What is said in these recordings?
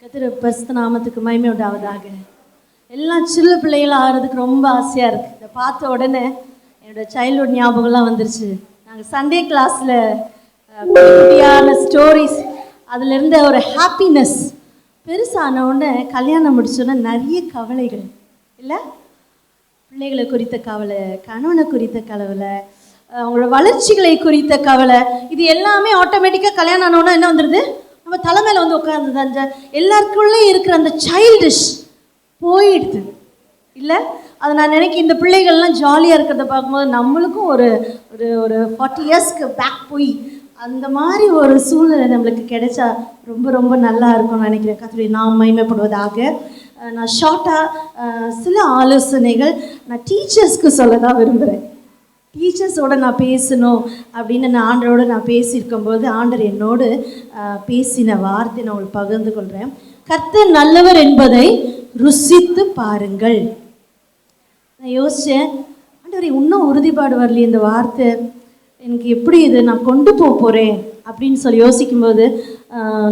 கர்த்தர் பரிசுத்த நாமத்துக்கு மகிமை உண்டாவதாக. எல்லாம் சின்ன பிள்ளைகள் ஆகிறதுக்கு ரொம்ப ஆசையாக இருக்குது. இதை பார்த்த உடனே என்னோடய சைல்ட்ஹுட் ஞாபகம்லாம் வந்துருச்சு. நாங்கள் சண்டே கிளாஸில் குட்டியான ஸ்டோரிஸ், அதில் இருந்த ஒரு ஹாப்பினஸ் பெருசான உடனே கல்யாணம் முடிச்சோன்னே நிறைய கவலைகள் இல்லை, பிள்ளைகளை குறித்த கவலை, கணவனை குறித்த கவலை, அவங்களோட வளர்ச்சிகளை குறித்த கவலை, இது எல்லாமே ஆட்டோமேட்டிக்காக கல்யாணம் ஆனோன்னா என்ன வந்துடுது, நம்ம தலைமையில் வந்து உட்காந்து அந்த எல்லாருக்குள்ளே இருக்கிற அந்த சைல்டிஷ் போயிடுது இல்லை. அதை நான் நினைக்கிறேன், இந்த பிள்ளைகள்லாம் ஜாலியாக இருக்கிறத பார்க்கும்போது நம்மளுக்கும் ஒரு ஒரு ஒரு 40 இயர்ஸ்க்கு பேக் போய் அந்த மாதிரி ஒரு சூழ்நிலை நம்மளுக்கு கிடைச்சா ரொம்ப ரொம்ப நல்லா இருக்கும்னு நினைக்கிறேன். கர்த்தருடைய நாமம் மகிமைப்படுவதாக. நான் ஷார்ட்டாக சில ஆலோசனைகள் நான் டீச்சர்ஸ்க்கு சொல்ல தான் விரும்புகிறேன். டீச்சர்ஸோடு நான் பேசணும் அப்படின்னு நான் ஆண்டரோடு நான் பேசியிருக்கும்போது ஆண்டர் என்னோடு பேசின வார்த்தை நான் உங்களுக்கு பகிர்ந்து கொள்கிறேன். கர்த்தர் நல்லவர் என்பதை ருசித்து பாருங்கள். நான் யோசித்தேன், ஆண்டவரே இன்னும் உறுதிப்பாடு வரலையே இந்த வார்த்தை, எனக்கு எப்படி இது நான் கொண்டு போக போகிறேன் அப்படின்னு சொல்லி யோசிக்கும்போது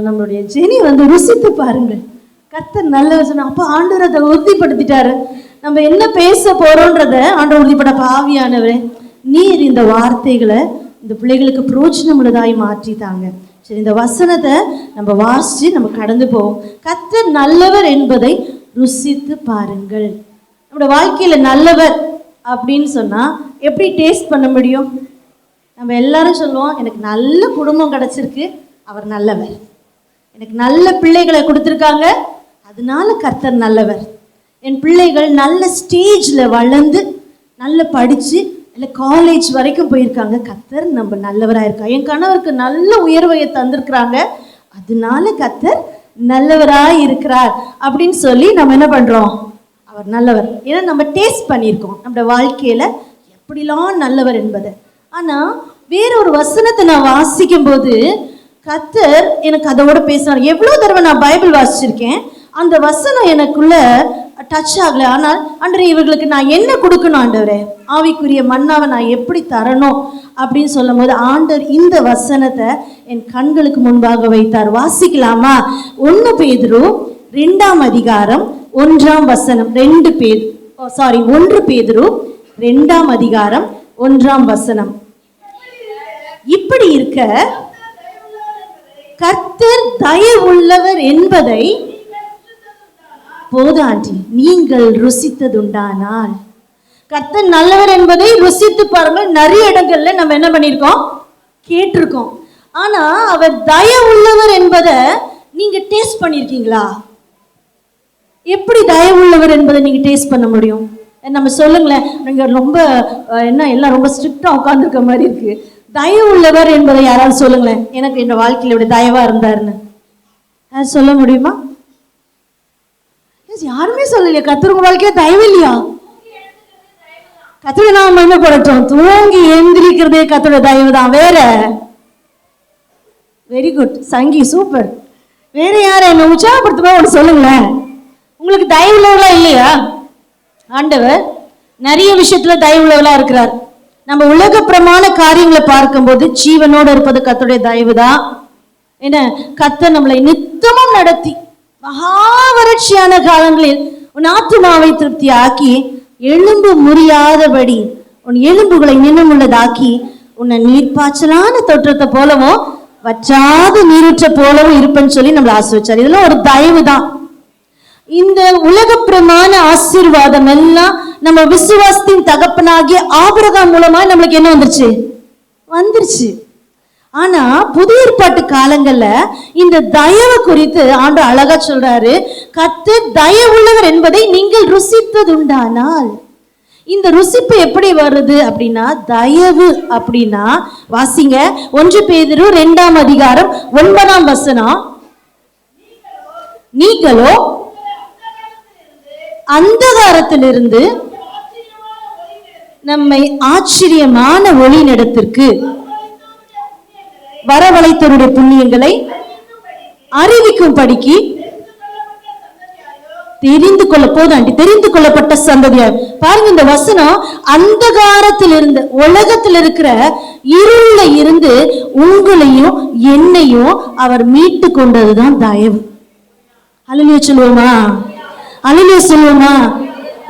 நம்மளுடைய ஜெனி வந்து ருசித்து பாருங்கள், கர்த்தர் நல்லவர் சொன்னால் அப்போ ஆண்டவர் அதை உறுதிப்படுத்திட்டாரு. நம்ம என்ன பேச போகிறோன்றத ஆண்டவர் உறுதிப்பட ஆவியானவரே நீர் இந்த வார்த்தைகளை இந்த பிள்ளைகளுக்கு பிரோஜனம் உள்ளதாய் மாற்றித்தாங்க. சரி, இந்த வசனத்தை நம்ம வாசித்து நம்ம கடந்து போவோம். கர்த்தர் நல்லவர் என்பதை ருசித்து பாருங்கள். நம்மளோட வாழ்க்கையில் நல்லவர் அப்படின்னு சொன்னால் எப்படி டேஸ்ட் பண்ண முடியும்? நம்ம எல்லாரும் சொல்லுவோம், எனக்கு நல்ல குடும்பம் கிடச்சிருக்கு, அவர் நல்லவர். எனக்கு நல்ல பிள்ளைகளை கொடுத்துருக்காங்க, அதனால கர்த்தர் நல்லவர். என் பிள்ளைகள் நல்ல ஸ்டேஜில் வளர்ந்து நல்ல படித்து இல்லை காலேஜ் வரைக்கும் போயிருக்காங்க, கர்த்தர் நம்ம நல்லவராக இருக்கா. என் கணவருக்கு நல்ல உயர்வையை தந்திருக்கிறாங்க, அதனால கர்த்தர் நல்லவராக இருக்கிறார் அப்படின்னு சொல்லி நம்ம என்ன பண்ணுறோம், அவர் நல்லவர். ஏன்னா நம்ம டேஸ்ட் பண்ணியிருக்கோம் நம்மளோட வாழ்க்கையில் எப்படிலாம் நல்லவர் என்பதை. ஆனால் வேறொரு வசனத்தை நான் வாசிக்கும் போது கர்த்தர் எனக்கு அதோட பேசினார். எவ்வளோ தடவை நான் பைபிள் வாசிச்சிருக்கேன், அந்த வசனம் எனக்குள்ள டச் ஆகலை. ஆனால் ஆண்டவரே இவர்களுக்கு நான் என்ன கொடுக்கணும், ஆண்டவரே ஆவிக்குரிய மன்னாவை நான் எப்படி தரணும் அப்படின்னு சொல்லும் போது ஆண்டவர் இந்த வசனத்தை என் கண்களுக்கு முன்பாக வைத்தார். வாசிக்கலாமா? 1 பேதுரு 2ஆம் அதிகாரம் 1ஆம் வசனம். 1 பேதுரு 2ஆம் அதிகாரம் 1ஆம் வசனம். இப்படி இருக்க கர்த்தர் தயவுள்ளவர் என்பதை போது ஆண்டி நீங்கள் ருசித்ததுண்டானால். கர்த்தர் நல்லவர் என்பதை ருசித்து பாருங்கள். நிறைய இடங்கள்ல நம்ம என்ன பண்ணியிருக்கோம், கேட்டிருக்கோம். ஆனா அவர் தயவுள்ளவர் என்பதை நீங்க டேஸ்ட் பண்ணியிருக்கீங்களா? எப்படி தயவுள்ளவர் என்பதை நீங்க டேஸ்ட் பண்ண முடியும்? நம்ம சொல்லுங்களேன், நீங்க ரொம்ப என்ன எல்லாம் ரொம்ப ஸ்ட்ரிக்டா உட்கார்ந்துருக்க மாதிரி இருக்கு. தயவுள்ளவர் என்பதை யாராவது சொல்லுங்களேன், எனக்கு இந்த வாழ்க்கையில இப்படி தயவா இருந்தாருன்னு சொல்ல முடியுமா? யாருமே சொல்லலையா? கர்த்தர் வாழ்க்கையா தயவு இல்லையா? கர்த்தரை நாம மகிமைப்படட்டும். தூங்கி எந்திரிக்கிறதே கர்த்தருடைய தயவு தான். வேற வெரி குட் சங்கி, சூப்பர். வேற யார என்ன உற்சாகப்படுத்துமா ஒன்று சொல்லுங்களேன். உங்களுக்கு தயவு உள்ளவர்களா இல்லையா? ஆண்டவர் நிறைய விஷயத்துல தயவு உள்ளவர்களா இருக்கிறார். நம்ம உலக பிரமாண காரியங்களை பார்க்கும்போது ஜீவனோடு இருப்பது கர்த்தருடைய தயவு தான். என்ன, கர்த்தர் நம்மளை நித்தமும் நடத்தி மகா வறட்சியான காலங்களில் உன் ஆத்துமாவை திருப்தி ஆக்கி எலும்பு முறியாதபடி உன் எலும்புகளை நினமுள்ளதாக்கி உன்னை நீர்ப்பாய்ச்சலான தோற்றத்தை போலவும் வற்றாத நீரூற்ற போலவும் இருப்பேன்னு சொல்லி நம்மளை ஆசீர்வச்சார். இதெல்லாம் ஒரு தயவு தான். இந்த உலக பிரமாண ஆசீர்வாதம் எல்லாம் நம்ம விசுவாசத்தின் தகப்பனாகிய ஆபிரகாம் மூலமா நம்மளுக்கு என்ன வந்துருச்சு. ஆனா புதிய ஏற்பாட்டு காலங்கள்ல இந்த தயவு குறித்து ஆண்டு அழகா சொல்றாரு. கர்த்தர் தயவுள்ளவர் என்பதை நீங்கள் ருசித்ததுண்டானால். இந்த ருசிப்பு எப்படி வருது அப்படின்னா, தயவு அப்படின்னா வாசிங்க 1 பேதுரு 2ஆம் அதிகாரம் 9ஆம் வசனம். நீங்களோ அந்தகாரத்திலிருந்து நம்மை ஆச்சரியமான ஒளியினிடத்திற்கு வரவழைத்தவருடைய புண்ணியங்களை அறிவிக்கும் படிக்கு தெரிந்து கொள்ளப்பட்ட சந்ததியார். பாருங்க, இந்த வசனம் அந்தகாரத்தில் இருந்து, உலகத்தில் இருக்கிற இருள இருந்து உங்களையும் என்னையும் அவர் மீட்டு கொண்டதுதான் தயவு. அல்லேலூயா சொல்லுவோமா? அல்லேலூயா சொல்லுவோமா?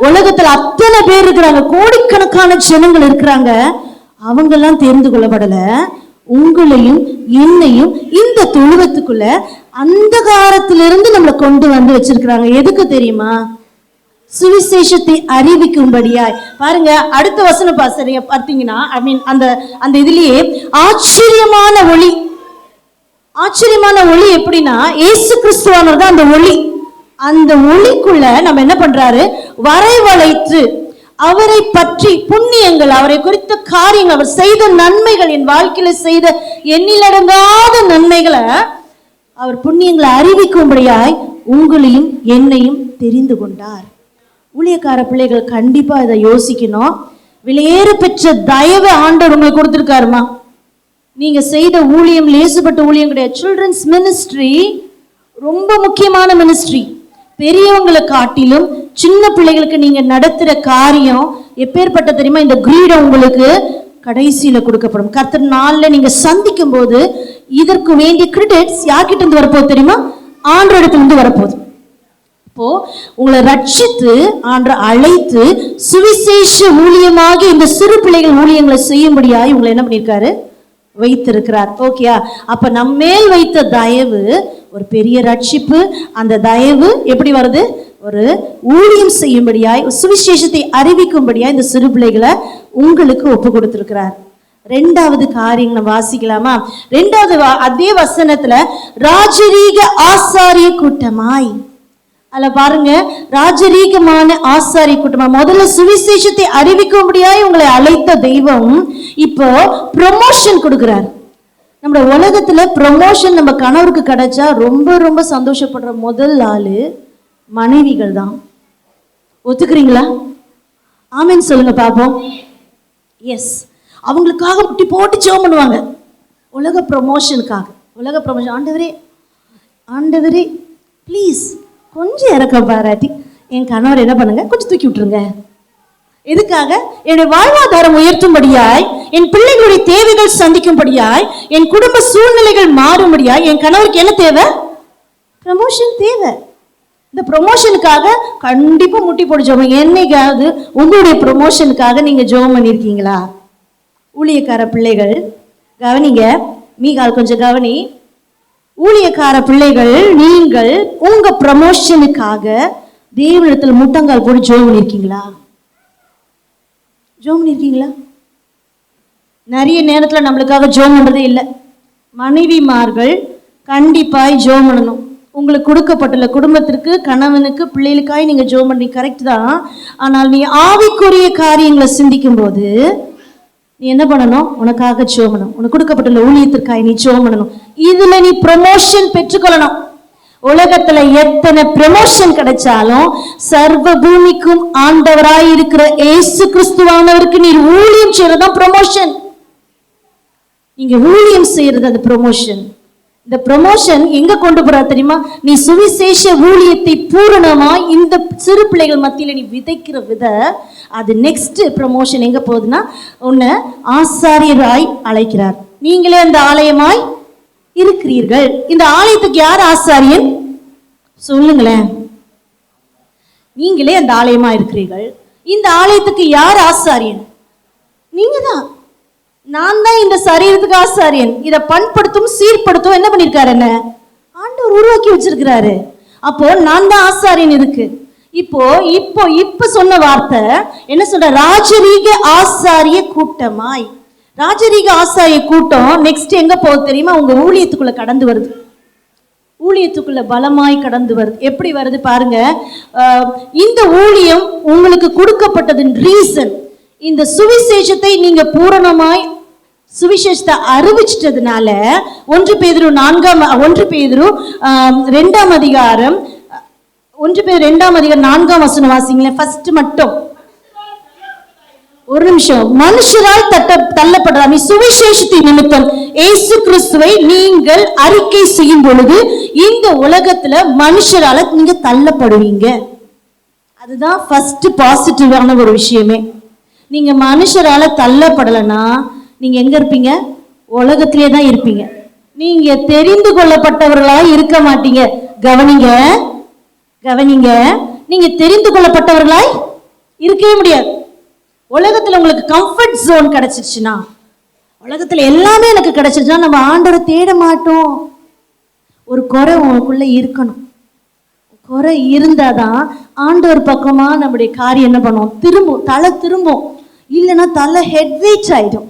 உலகத்துல அத்தனை பேர் இருக்கிறாங்க, கோடிக்கணக்கான ஜனங்கள் இருக்கிறாங்க, அவங்க எல்லாம் தெரிந்து கொள்ளப்படல. உங்களையும் என்னையும் இந்த தொழுவத்துக்குள்ள அந்தகாரத்திலிருந்து நம்மளை கொண்டு வந்து வச்சிருக்கிறாங்க. எதுக்கு தெரியுமா? சுவிசேஷத்தை அறிவிக்கும்படியாய். பாருங்க, அடுத்த வசன பாசறைய பார்த்தீங்கன்னா, அந்த இதுலயே ஆச்சரியமான ஒளி. ஆச்சரியமான ஒளி எப்படின்னா, இயேசு கிறிஸ்துவானது அந்த ஒளி. அந்த ஒளிக்குள்ள நம்ம என்ன பண்றாரு? வரைவளைத்து அவரை பற்றி புண்ணியங்கள், அவரை குறித்த காரியங்கள், அவர் செய்த நன்மைகள், என் வாழ்க்கையில செய்த எண்ணிலடங்காத நன்மைகளை, அவர் புண்ணியங்களை அறிவிக்கும்படியாய் உங்களையும் என்னையும் தெரிந்து கொண்டார். ஊழியக்கார பிள்ளைகள் கண்டிப்பா இதை யோசிக்கணும். வெளியேற பெற்ற தயவை ஆண்டவர் உங்களுக்கு கொடுத்திருக்காருமா. நீங்க செய்த ஊழியம் லேசுப்பட்ட ஊழியம் கிடையாது. சில்ட்ரன்ஸ் மினிஸ்ட்ரி ரொம்ப முக்கியமான மினிஸ்ட்ரி. பெரியவங்களை காட்டிலும் சின்ன பிள்ளைகளுக்கு நீங்க நடத்துற காரியம் எப்பேற்பட்ட தெரியுமா? இந்த கிரீடம் உங்களுக்கு கடைசியில கொடுக்கப்படும். கர்த்தர் நாள்ல நீங்க சந்திக்கும் போது இதற்கு வேண்டிய கிரெடிட்ஸ் யார்கிட்ட இருந்து வரப்போகுது தெரியுமா? ஆண்டவரிடத்துல இருந்து வரப்போகுது. இப்போ உங்களை ரட்சித்து ஆண்டவர் அழைத்து சுவிசேஷ ஊழியமாகி இந்த சிறு பிள்ளைகள் ஊழியங்களை செய்யும்படியாய் உங்களை என்ன பண்ணியிருக்காரு? வைத்திருக்கிறார். ஓகேயா? அப்ப நம்மேல் வைத்த தயவு ஒரு பெரிய ரட்சிப்பு. அந்த தயவு எப்படி வருது? ஒரு ஊழியம் செய்யும்படியாய், சுவிசேஷத்தை அறிவிக்கும்படியாய் இந்த சிறு பிள்ளைகளை உங்களுக்கு ஒப்பு கொடுத்திருக்கிறார். ரெண்டாவது காரியம் நம்ம வாசிக்கலாமா? ரெண்டாவது அதே வசனத்துல ராஜரீக ஆசாரிய கூட்டமாய், அல்ல பாருங்க, ராஜரீகமான ஆசாரிய கூட்டமா. முதல்ல சுவிசேஷத்தை அறிவிக்கும்படியாய் உங்களை அழைத்த தெய்வம் இப்போ ப்ரொமோஷன் கொடுக்கிறார். நம்ம உலகத்துல ப்ரொமோஷன் நம்ம கணவருக்கு கிடைச்சா ரொம்ப ரொம்ப சந்தோஷப்படுற முதல் ஆளு மனைவிகள் தான். ஒத்துக்கிறீங்களா? ஆமென் சொல்லுங்க பாப்போம். எஸ், அவங்களுக்காக முட்டி போட்டு ஜெபம் பண்ணுவாங்க. உலக ப்ரொமோஷனுக்காக, உலக ப்ரொமோஷன். ஆண்டவரே ஆண்டவரே ப்ளீஸ் கொஞ்சம் இறக்க பாராட்டி என் கணவர் என்ன பண்ணுங்க, கொஞ்சம் தூக்கி விட்டுருங்க. எதுக்காக? என்னுடைய வாழ்வாதாரம் உயர்த்தும்படியாய், என் பிள்ளைகளுடைய தேவைகள் சந்திக்கும்படியாய், என் குடும்ப சூழ்நிலைகள் மாறும்படியாய் என் கணவருக்கு என்ன தேவை? ப்ரமோஷன் தேவை. இந்த ப்ரொமோஷனுக்காக கண்டிப்பா முட்டி போட்டு ஜெபம். என்னைக்காவது உங்களுடைய ப்ரொமோஷனுக்காக நீங்க ஜெபம் பண்ணிருக்கீங்களா? ஊழியக்கார பிள்ளைகள் கவனிங்க, மீகால் கொஞ்சம் கவனி. ஊழியக்கார பிள்ளைகள், நீங்கள் உங்க ப்ரமோஷனுக்காக தேவனிடத்தில் முட்டங்கால் போட்டு ஜெபம் பண்ணிருக்கீங்களா? ஜெபம் பண்ணிருக்கீங்களா? நிறைய நேரத்துல நம்மளுக்காக ஜெபம் பண்றதே இல்லை. மனைவிமார்கள் கண்டிப்பாய் ஜெபம் பண்ணணும். உங்களுக்கு கொடுக்கப்பட்டுள்ள குடும்பத்திற்கு, கணவனுக்கு, பிள்ளைகளுக்காய் நீங்க ஜெபம் பண்ணி கரெக்ட் தான். ஆனால் நீ ஆவிக்குரிய காரியங்களை சிந்திக்கும் போது நீ என்ன பண்ணணும்? உனக்காக ஜெபம் பண்ணணும். உனக்கு கொடுக்கப்பட்டுள்ள ஊழியத்திற்காக நீ ஜெபம் பண்ணணும். இதுல நீ ப்ரமோஷன் பெற்றுக்கொள்ளணும். உலகத்துல எத்தனை ப்ரமோஷன் கிடைச்சாலும் சர்வ பூமிக்கும் ஆண்டவராய் இருக்கிற இயேசு கிறிஸ்துவானவருக்கு நீ ஊழியம் செய்யறதுதான் ப்ரமோஷன். நீங்க ஊழியம் செய்யறது அது ப்ரமோஷன். இந்த ப்ரமோஷன் எங்க கொண்டு போறா தெரியுமா? நீ சுவிசேஷ ஊழியத்தை பூரணமாய் இந்த சிறு பிள்ளைகள் மத்தியில நீ விதைக்கிற வித, அது நெக்ஸ்ட் ப்ரமோஷன் எங்க போகுதுன்னா, உன்னை ஆசாரியராய் அழைக்கிறார். நீங்களே அந்த ஆலயமாய் இருக்கிறீர்கள். இந்த ஆலயத்துக்கு யார் ஆசாரியன்? சொல்லுங்களேன். நீங்களே அந்த ஆலயமா இருக்கிறீர்கள். இந்த ஆலயத்துக்கு யார் ஆசாரியன்? நீங்க தான். நான் தான் இந்த சரீரத்துக்கு ஆசாரியன். இதை பண்படுத்தும் சீர்படுத்தும் என்ன பண்ணிருக்காரு? என்ன ஆண்டவர் உருவாக்கி வச்சிருக்கிறாரு. அப்போ நான் தான் ஆசாரியன் இருக்கு. இப்போ சொன்ன வார்த்தை என்ன சொல்ற? ராஜரீக ஆசாரிய கூட்டமாய். ராஜரீக ஆசாரிய கூட்டம் நெக்ஸ்ட் எங்க போகுது தெரியுமா? உங்க ஊழியத்துக்குள்ள கடந்து வருது. ஊழியத்துக்குள்ள பலமாய் கடந்து வருது. எப்படி வருது பாருங்க. இந்த ஊழியம் உங்களுக்கு கொடுக்கப்பட்டதின் ரீசன், இந்த சுவிசேஷத்தை நீங்க பூரணமாய் சுவிசேஷத்தை அறிவிச்சிட்டதுனால 1 பேதுரு 2ஆம் அதிகாரம் 4ஆம் வசனம் வாசிங்களேன். ஃபர்ஸ்ட் மட்டும் ஒரு நிமிஷம். மனுஷரால் தள்ளப்படுற நீ சுவிசேஷத்தின் நிமித்தம் இயேசு கிறிஸ்துவை நீங்கள் அறிக்கை செய்யும் பொழுது இந்த உலகத்துல மனுஷரால நீங்க தள்ளப்படுவீங்க. அதுதான் ஃபர்ஸ்ட் பாசிட்டிவான ஒரு விஷயமே. நீங்க மனுஷரால தள்ளப்படலைன்னா நீங்க எங்க இருப்பீங்க? உலகத்திலே தான் இருப்பீங்க. நீங்க தெரிந்து கொள்ளப்பட்டவர்களா இருக்க மாட்டீங்க. கவனிங்க, கவனிங்க, நீங்க தெரிந்து கொள்ளப்பட்டவர்களாய் இருக்கவே முடியாது. உலகத்துல உங்களுக்கு கம்ஃபர்ட் ஜோன் கிடைச்சிருச்சுன்னா, உலகத்துல எல்லாமே எனக்கு கிடைச்சிருச்சுன்னா நம்ம ஆண்டவரை தேட மாட்டோம். ஒரு குறை உனக்குள்ள இருக்கணும். குறை இருந்தாதான் ஆண்டவர் பக்கமா நம்முடைய காரியம் என்ன பண்ணுவோம், திரும்பும், தலை திரும்பும். இல்லைன்னா தலை ஹெட்வீச் ஆயிடும்.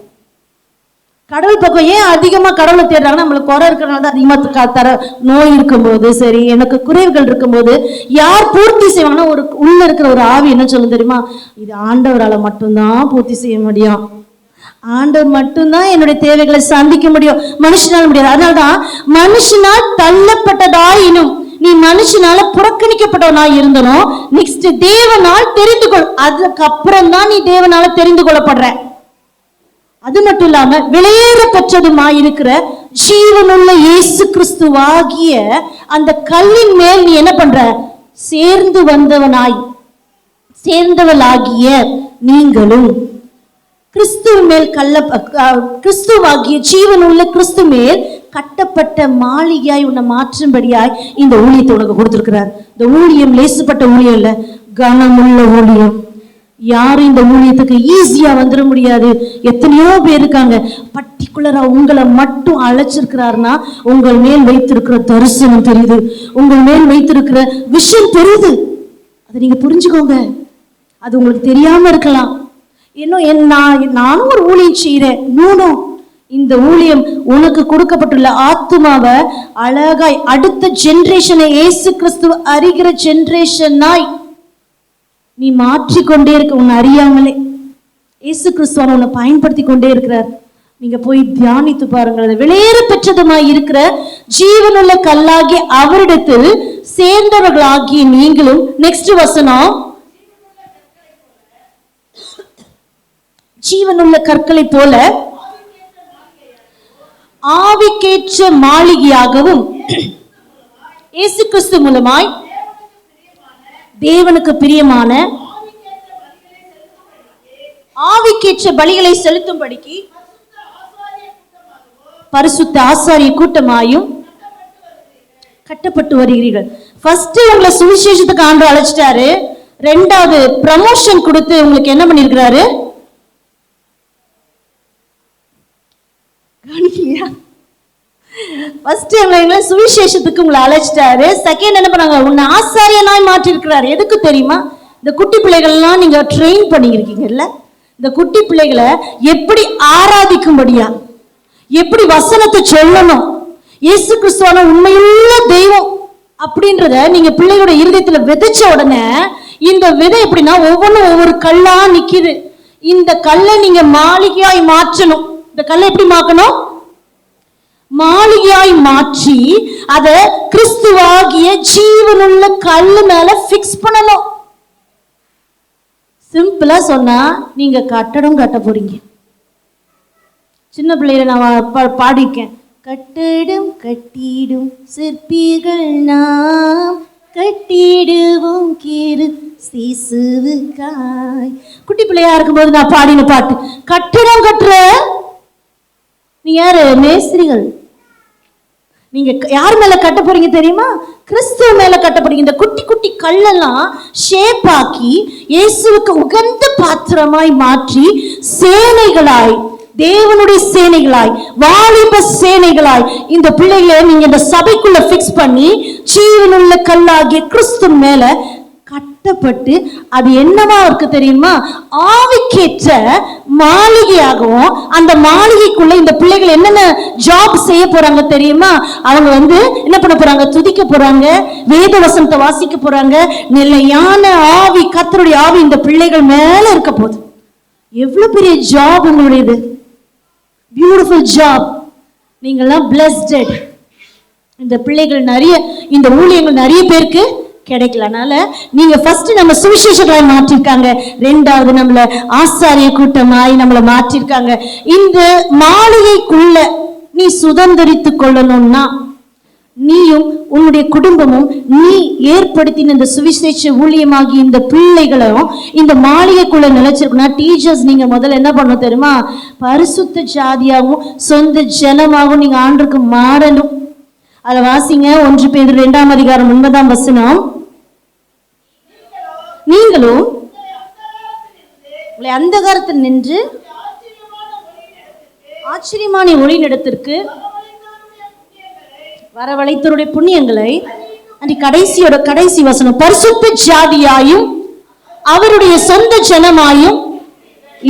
கடவுள் பக்கம் ஏன் அதிகமா கடவுளை தேடுறாங்கன்னா, நம்மளுக்கு குறை இருக்கிறனால தான் அதிகமா தர நோய் இருக்கும்போது, சரி எனக்கு குறைவுகள் இருக்கும்போது யார் பூர்த்தி செய்வாங்கன்னா, ஒரு உள்ள இருக்கிற ஒரு ஆவி என்ன சொல்லும் தெரியுமா, இது ஆண்டவரால மட்டும்தான் பூர்த்தி செய்ய முடியும், ஆண்டவர் மட்டும்தான் என்னுடைய தேவைகளை சந்திக்க முடியும், மனுஷனால முடியாது. அதனால்தான் மனுஷனால் தள்ளப்பட்டதாயினும் நீ மனுஷனால புறக்கணிக்கப்பட்டவனாய் இருந்தனும், நெக்ஸ்ட் தேவனால் தெரிந்து கொள். அதுக்கப்புறம் தான் நீ தேவனால தெரிந்து கொள்ளப்படுற. அது மட்டும் இல்லாம வெளியேற பெற்றதுமாய் இருக்கிற ஜீவனுள்ள இயேசு கிறிஸ்துவாகிய அந்த கல்லின் மேல் நீ என்ன பண்ற, சேர்ந்தவளாகிய நீங்களும் கிறிஸ்துவ மேல் கிறிஸ்துவாகிய ஜீவனுள்ள கிறிஸ்து மேல் கட்டப்பட்ட மாளிகையாய் உன்னை மாற்றும்படியாய் இந்த ஊழியத்தை உனக்கு கொடுத்திருக்கிறார். இந்த ஊழியம் லேசுப்பட்ட ஊழியம் இல்ல, கனமுள்ள ஊழியம். யாரும் இந்த ஊழியத்துக்கு ஈஸியா வந்துட முடியாது. எத்தனையோ பேர் இருக்காங்க. பர்டிகுலரா உங்களை மட்டும் அழைச்சிருக்கிறாருன்னா உங்கள் மேல் வைத்திருக்கிற தரிசனம் தெரியுது, உங்கள் மேல் வைத்திருக்கிற விஷயம் தெரியுது. அதை நீங்க புரிஞ்சுக்கோங்க. அது உங்களுக்கு தெரியாம இருக்கலாம். இன்னும் நானும் ஒரு ஊழியம் செய்யறேன். இந்த ஊழியம் உனக்கு கொடுக்கப்பட்டுள்ள ஆத்துமாவை அழகாய் அடுத்த ஜெனரேஷனை இயேசு கிறிஸ்துவ அறிகிற ஜெனரேஷனாய் நீ மாற்றிக்கொண்டே இருக்க. உன்னை அறியாமலே இயேசு கிறிஸ்துவ உன்னை பயன்படுத்தி கொண்டே இருக்கிறார். நீங்க போய் தியானித்து பாருங்கள். வெளியேற பெற்றதுமாய் இருக்கிற ஜீவனுள்ள கல்லாகி அவரிடத்தில் சேர்ந்தவர்களாகிய நீங்களும், நெக்ஸ்ட் வசனம், ஜீவனுள்ள கற்களை போல ஆவிக்கேற்ற மாளிகையாகவும் இயேசு கிறிஸ்து மூலமாய் தேவனுக்கு பிரியமான ஆவிக்கேற்ற பலிகளை செலுத்தும்படிக்கு பரிசுத்த ஆசாரிய கூட்டமாயும் கட்டப்பட்டு வருகிறீர்கள். ஃபர்ஸ்ட் உங்களை சுவிசேஷத்துக்கு ஆண்டவர் அழைச்சிட்டாரு. ரெண்டாவது ப்ரமோஷன் கொடுத்து உங்களுக்கு என்ன பண்ணிருக்கிறாரு, சுவிசேஷத்துக்கு உங்களை அழைச்சிட்டாரு. செகண்ட் என்ன பண்ணாங்க, உன்னை ஆசாரியனாய் மாற்றி இருக்கிறாரு. எதுக்கு தெரியுமா, இந்த குட்டி பிள்ளைகள் எல்லாம் நீங்க ட்ரெயின் பண்ணிருக்கீங்கல்ல, இந்த குட்டி பிள்ளைகளை எப்படி ஆராதிக்கும்படியா, எப்படி வசனத்தை சொல்லணும், இயேசு கிறிஸ்துவான உண்மையுள்ள தெய்வம் அப்படின்றத நீங்க பிள்ளைகளோட இருதயத்துல விதைச்ச உடனே இந்த விதை எப்படின்னா ஒவ்வொன்றும் ஒவ்வொரு கல்லா நிக்குது. இந்த கல்லை நீங்க மாளிகையாய் மாற்றணும். இந்த கல்லை எப்படி மாற்றணும், மாளிகையாய் மாற்றி அதை கிறிஸ்துவாகிய ஜீவனுள்ள கல்லு மேல பிக்ஸ் பண்ணணும். சிம்பிளா சொன்னா நீங்க கட்டடம் கட்ட போறீங்க. சின்ன பிள்ளையில நான் பாடிக்கேன், கட்டடம் கட்டிடும் சிற்பிகள் நாம் கட்டிடுவோம் கீறு சிசுவுக்காய். குட்டி பிள்ளையா இருக்கும்போது நான் பாடின பாட்டு. கட்டடம் கட்டுற நீ யாரு, மேஸ்திரிகள். நீங்க யார் மேல கட்ட போறீங்க தெரியுமா, கிறிஸ்துவ மேல கட்ட போறீங்க. இந்த குட்டி குட்டி கல்லெல்லாம் ஷேப் ஆக்கி இயேசுவுக்கு உகந்த பாத்திரமாய் மாற்றி சேனைகளாய், தேவனுடைய சேனைகளாய், வாலிப சேனைகளாய் இந்த பிள்ளைகளை நீங்க இந்த சபைக்குள்ள பிக்ஸ் பண்ணி ஜீவனுள்ள கல்லாகிய கிறிஸ்து மேல கட்டப்பட்டு அது என்னவா இருக்கு தெரியுமா, ஆவிக்கேற்ற மாளிகையாகவும். அந்த மாளிகைக்குள்ள இந்த பிள்ளைகள் என்னென்ன ஜாப் செய்ய போறாங்க தெரியுமா, அவங்க என்ன பண்ண போறாங்க, துதிக்க போறாங்க, வேத வசனத்தை வாசிக்க போறாங்க. நிலையான ஆவி, கர்த்தருடைய ஆவி இந்த பிள்ளைகள் மேல இருக்க போகுது. எவ்வளவு பெரிய ஜாப் உங்களுடையது, பியூட்டிஃபுல் ஜாப். நீங்கள்லாம் பிளஸ்டட். இந்த பிள்ளைகள் நிறைய, இந்த ஊழியங்கள் நிறைய பேருக்கு கிடைக்கல. அதனால நீங்க ஃபர்ஸ்ட் நம்ம சுவிசேஷங்களை மாற்றிருக்காங்க, ரெண்டாவது நம்மள ஆசாரிய கூட்டமாய் நம்மளை மாற்றிருக்காங்க. இந்த மாளிகைக்குள்ள நீ சுதந்திரித்துக் கொள்ளணும்னா நீயும் உன்னுடைய குடும்பமும் நீ ஏற்படுத்தின இந்த சுவிசேஷ ஊழியமாகி இந்த பிள்ளைகளும் இந்த மாளிகைக்குள்ள நிலைச்சிருக்கணும். டீச்சர்ஸ் நீங்க முதல்ல என்ன பண்ணணும் தெரியுமா, பரிசுத்த ஜாதியாகவும் சொந்த ஜனமாகவும் நீங்க ஆண்டுக்கு மாறணும். அதை வாசிங்க, 1 பேதுரு 2 அதிகாரம் 9 வசனம். நீங்களும் உங்களை அந்தகாரத்தில் நின்று ஆச்சரியமான ஒளியினிடத்திற்கு வரவழைத்தருடைய புண்ணியங்களை கடைசி வசனம், பரிசுத்த ஜாதியாயும் அவருடைய சொந்த ஜனமாயும்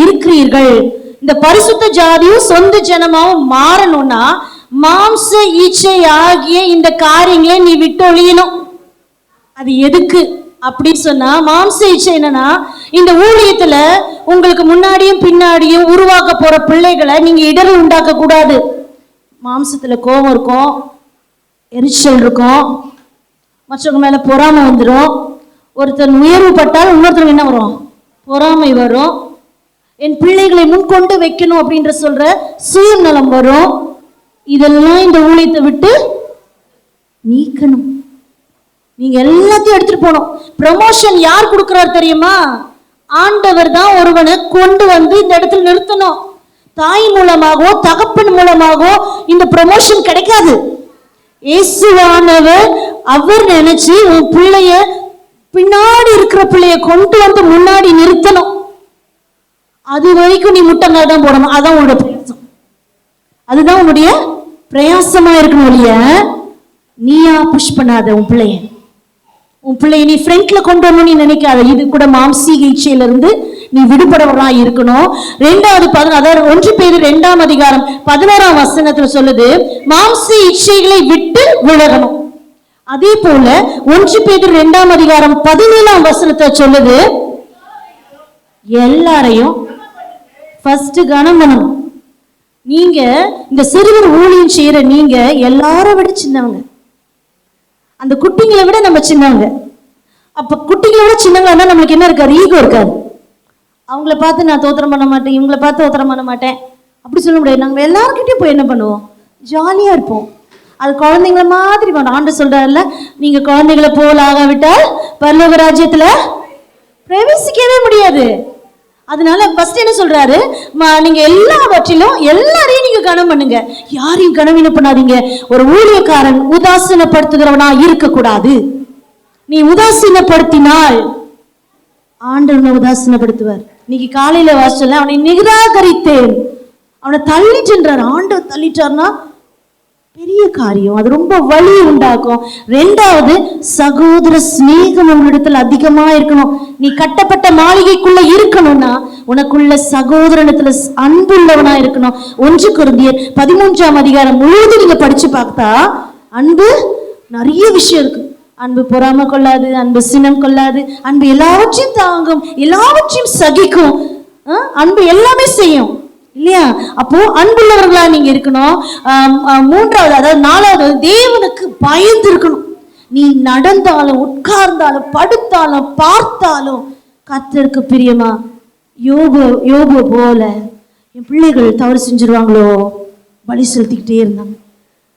இருக்கிறீர்கள். இந்த பரிசுத்த ஜாதியும் சொந்த ஜனமாவும் மாறணும்னா மாம்ச இச்சை ஆகிய இந்த காரியங்களை நீ விட்டு ஒழியணும். அது எதுக்கு அப்படி சொன்னா, மாம்ச இச்சை என்னன்னா, இந்த ஊழியத்துல உங்களுக்கு முன்னாடியும் பின்னாடியும் உருவாக்க போற பிள்ளைகளை நீங்க இடர்கள் உண்டாக்க கூடாது. மாம்சத்துல கோபம் இருக்கும், எரிச்சல் இருக்கும், மற்றவங்க மேல பொறாமை வந்துடும். ஒருத்தர் உயர்வு பட்டால் இன்னொருத்தருக்கு என்ன வரும்? பொறாமை வரும். என் பிள்ளைகளை முன்கொண்டு வைக்கணும் அப்படின்ற சொல்ற சுயநலம் வரும். இதெல்லாம் இந்த ஊழியத்தை விட்டு நீக்கணும். நீங்க எல்லாத்தையும் எடுத்துட்டு போகணும். ப்ரமோஷன் யார் கொடுக்கிறார் தெரியுமா? ஆண்டவர் தான் ஒருவனை கொண்டு வந்து இந்த இடத்துல நிறுத்தணும். தாய் மூலமாகவோ தகப்பன் மூலமாகவோ இந்த ப்ரமோஷன் கிடைக்காது. இயேசுவானவர் அவர் நினைச்சு உன் பிள்ளைய, பின்னாடி இருக்கிற பிள்ளைய கொண்டு வந்து முன்னாடி நிறுத்தணும். அது வரைக்கும் நீ முட்டங்கால் தான் போடணும். அதான் உன்னோட பிரயாசம். அதுதான் உன்னுடைய பிரயாசமா இருக்கணும். இல்லையா நீயா புஷ் பண்ணாத உன் பிள்ளைய நீ ஃப்ரண்ட்ல கொண்டு வரணும் நீ நினைக்காத. இது கூட மாம்சீக இச்சையில இருந்து நீ விடுபடவரா இருக்கணும். 1 பேதுரு 2ஆம் அதிகாரம் 11ஆம் வசனத்துல சொல்லுது, மாம்ச இச்சைகளை விட்டு விலகணும். அதே போல 1 பேதுரு 2ஆம் அதிகாரம் 17ஆம் வசனத்தை சொல்லுது, எல்லாரையும் ஃபர்ஸ்ட் கனம் பண்ணணும். நீங்க இந்த சிறுவர் ஊழியம் செய்யற நீங்க எல்லாரும் விட சின்னவங்க. அந்த குட்டிங்களை விட நம்ம சின்னவங்க. அப்ப குட்டிங்களை விட சின்னவங்க நம்மளுக்கு என்ன இருக்காது? ஈகோ இருக்காது. அவங்கள பார்த்து நான் தோத்திரம் பண்ண மாட்டேன், இவங்கள பார்த்து தோத்திரம் பண்ண மாட்டேன் அப்படி சொல்ல முடியாது. நாங்கள் எல்லாருக்கிட்டையும் போய் என்ன பண்ணுவோம்? ஜாலியா இருப்போம். அது குழந்தைங்கள மாதிரி பண்ணோம். ஆண்டு சொல்றாருல, நீங்க குழந்தைகளை போல் ஆகாவிட்டால் பரலோக ராஜ்யத்துல பிரவேசிக்கவே முடியாது. அதனால ஃபர்ஸ்ட் என்ன சொல்றாரு? நீங்க எல்லாவற்றிலும் எல்லாரையும் நீங்க கனம் பண்ணுங்க, யாரையும் கனவீனம் பண்ணாதீங்க. ஒரு ஊழியக்காரன் உதாசீனப்படுத்துகிறவனா இருக்க கூடாது. நீ உதாசீனப்படுத்தினால் ஆண்டவனை உதாசீனப்படுத்துவார். இன்னைக்கு காலையில வாசல்ல அவனை நிராகரித்தேன், அவனை தள்ளிட்டுன்றார். ஆண்டவர் தள்ளிட்டார்னா பெரிய காரியம், அது ரொம்ப வலி உண்டாக்கும். 2வது, சகோதர ஸ்நேகம் உன்னிடத்துல அதிகமா இருக்கணும். நீ கட்டப்பட்ட மாளிகைக்குள்ள இருக்கணும்னா உனக்குள்ள சகோதரனத்துல அன்புள்ளவனா இருக்கணும். 1 கொரிந்தியர் 13ஆம் அதிகாரம் முழுவதும் நீங்க படிச்சு பார்த்தா அன்பு நிறைய விஷயம் இருக்கு. அன்பு பொறாமை கொள்ளாது, அன்பு சினம் கொள்ளாது, அன்பு எல்லாவற்றையும் தாங்கும், எல்லாவற்றையும் சகிக்கும், அன்பு எல்லாமே செய்யும். இல்லையா? அப்போ அன்புள்ளவர்களா நீங்க இருக்கணும். 3வது, அதாவது 4வது, தேவனுக்கு பயந்து இருக்கணும். நீ நடந்தாலும் உட்கார்ந்தாலும் படுத்தாலும் பார்த்தாலும் கர்த்தருக்கு பிரியமா. யோபு போல என் பிள்ளைகள் தவறு செஞ்சிருவாங்களோ பலி செலுத்திக்கிட்டே இருந்தாங்க.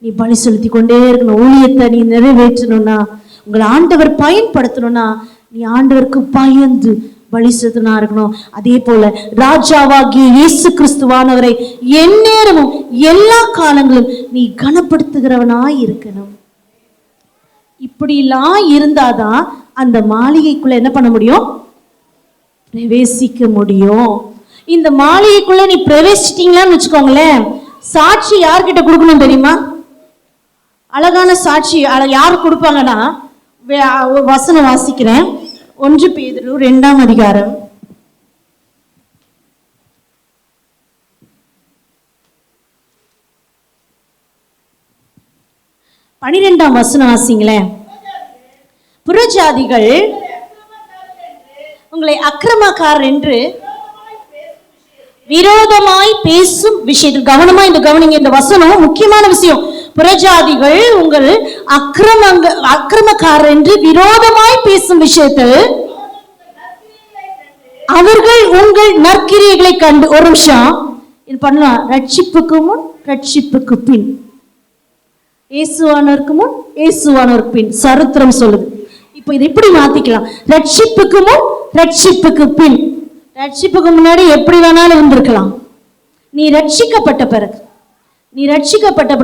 நீ பலி செலுத்தி கொண்டே இருக்கணும். ஊழியத்தை நீ நிறைவேற்றணும்னா, உங்களை ஆண்டவர் பயன்படுத்தணும்னா நீ ஆண்டவருக்கு பயந்து பலி செலுத்தினா இருக்கணும். அதே போல ராஜாவாகிய இயேசு கிறிஸ்துவானவரை எந்நேரமும் எல்லா காலங்களும் நீ கனப்படுத்துகிறவனாய் இருக்கணும். இப்படிலாம் இருந்தாதான் அந்த மாளிகைக்குள்ள என்ன பண்ண முடியும்? பிரவேசிக்க முடியும். இந்த மாளிகைக்குள்ள நீ பிரவேசிட்டீங்களான்னு வச்சுக்கோங்களேன், சாட்சி யார்கிட்ட கொடுக்கணும் தெரியுமா? அழகான சாட்சி யார் கொடுப்பாங்கன்னா, வசனம் வாசிக்கிறேன். 1 பேதுரு 2ஆம் அதிகாரம் 12ஆம் வசனம் வாசிங்களேன். புறஜாதிகள் உங்களை அக்கிரமக்காரர் என்று விரோதமாய் பேசும் விஷயத்தில் கவனமா இந்த கவனிங்க. இந்த வசனம் முக்கியமான விஷயம். புறஜாதிகள் உங்கள் அக்கிரமக்காரர் என்று விரோதமாய் பேசும் விஷயத்தில் அவர்கள் உங்கள் நற்கிரியைகளை கண்டு, ஒரு நிமிஷம் இது பண்ணலாம். ரட்சிப்புக்கு முன் ரட்சிப்புக்கு பின், இயேசுவானவருக்கு முன் இயேசுவானவருக்கு பின் சரித்திரம் சொல்லுது. இப்போ இதை எப்படி மாத்திக்கலாம்? ரட்சிப்புக்கு முன் ரட்சிப்புக்கு பின். ரட்சிப்புக்கு முன்னாடி எப்படி வேணாலும் இருந்திருக்கலாம். நீ ரட்சிக்கப்பட்ட பிறகு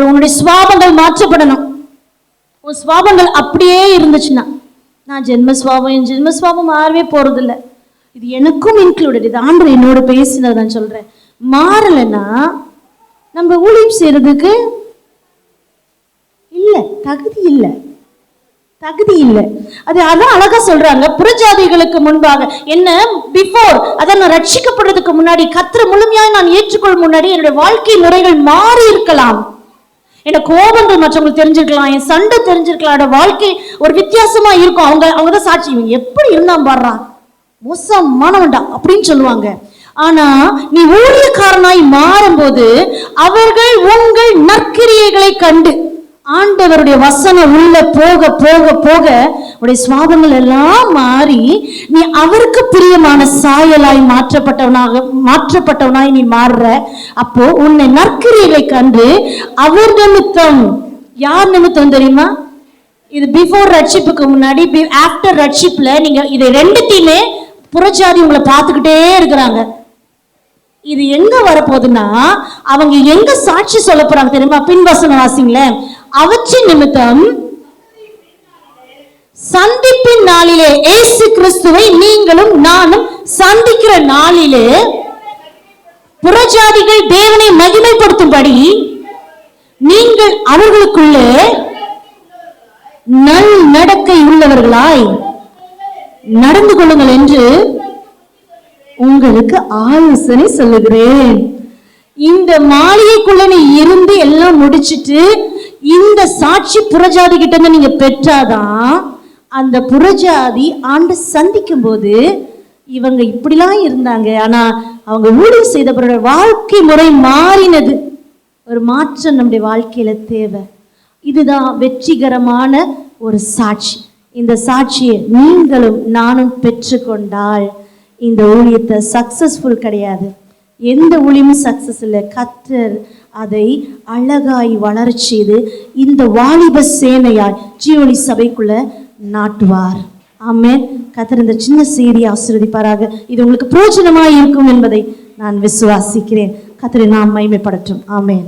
உன்னுடைய சுவாபங்கள் மாற்றப்படணும். உன் சுவாபங்கள் அப்படியே இருந்துச்சுன்னா, நான் ஜென்மஸ்வாபம், என் ஜென்மஸ்வாபம் மாறவே போறதில்லை. இது எனக்கும் இன்க்ளூடட். இது ஆண்டவர் என்னோட பேசினது நான் சொல்றேன். மாறலைன்னா நம்ம ஊழியம் செய்யறதுக்கு இல்லை, தகுதி இல்லை, தகுதி இல்லை. அதான் அழகா சொல்றாங்க, புறஜாதிகளுக்கு முன்பாக என்ன பிஃபோர், அதான் நான் ரட்சிக்கப்படுறதுக்கு முன்னாடி, கர்த்தரை முழுமையாக நான் ஏற்றுக்கொள்ளும் முன்னாடி என்னுடைய வாழ்க்கை முறைகள் மாறி இருக்கலாம். என்ன கோபங்கள் மற்றவங்களுக்கு தெரிஞ்சிருக்கலாம், என் சண்டை தெரிஞ்சிருக்கலாம், என்னோட வாழ்க்கை ஒரு வித்தியாசமா இருக்கும். அவங்க தான் சாட்சி, இவங்க எப்படி இருந்தான் பாடுறா, மோசமானவன்டா அப்படின்னு சொல்லுவாங்க. ஆனா நீ ஊழியக்காரனாய் மாறும்போது அவர்கள் உங்கள் நற்கிரியைகளை கண்டு, ஆண்டவருடைய வசனம் உள்ள போக போக போக உடைய சுவாபங்கள் எல்லாம் மாறி நீ அவருக்கு பிரியமான சாயலாய் மாற்றப்பட்டவனாய் நீ மாறுற. அப்போ உன்னை நற்கிரியைகளை கண்டு அவர் நிமித்தம், யார் நிமித்தம் தெரியுமா? இது பிஃபோர் ரட்சிப்புக்கு முன்னாடி, ஆஃப்டர் ரட்சிப்ல நீங்க இதை ரெண்டுத்தையுமே புறஜாதி உங்களை பார்த்துக்கிட்டே இருக்கிறாங்க. இது எங்க வரப்போகுதுன்னா, அவங்க எங்க சாட்சி சொல்ல போறாங்க தெரியுமா? பின்வசனம் வாசிங்களேன். அவற்றின் நிமித்தம் சந்திப்பின் நாளிலே, இயேசு கிறிஸ்துவை நீங்களும் நானும் சந்திக்கிற நாளிலே புறஜாதிகள் தேவனை மகிமைப்படுத்தும்படி நீங்கள் அவர்களுக்குள்ளே நல் நடக்கை உள்ளவர்களாய் நடந்து கொள்ளுங்கள் என்று உங்களுக்கு ஆலோசனை சொல்லுகிறேன். இந்த மாளிகைக்குள்ள நீ இருந்து எல்லாம் முடிச்சிட்டு இந்த சாட்சி புறஜாதி கிட்ட இருந்து நீங்க பெற்றாதான் அந்த புறஜாதி ஆண்டு சந்திக்கும் போது இவங்க இப்படிலாம் இருந்தாங்க, ஆனா அவங்க ஊழியம் செய்த பிறகு வாழ்க்கை முறை மாறினது. ஒரு மாற்றம் நம்முடைய வாழ்க்கையில தேவை. இதுதான் வெற்றிகரமான ஒரு சாட்சி. இந்த சாட்சியை நீங்களும் நானும் பெற்றுக்கொண்டால் இந்த ஊழியத்தை சக்சஸ்ஃபுல் கிடையாது, எந்த ஊழியமும் சக்சஸ் இல்லை. கர்த்தர் அதை அழகாய் வளர்ச்சி செய்து இந்த வாலிப சேனையாய் ஜீவனி சபைக்குள்ள நாட்டுவார். ஆமென். கர்த்தர் இந்த சின்ன செய்தியை ஆசீர்வதிப்பாராக. இது உங்களுக்கு பிரயோஜனமாய் இருக்கும் என்பதை நான் விசுவாசிக்கிறேன். கர்த்தரை நாம் மகிமைப்படட்டும். ஆமென்.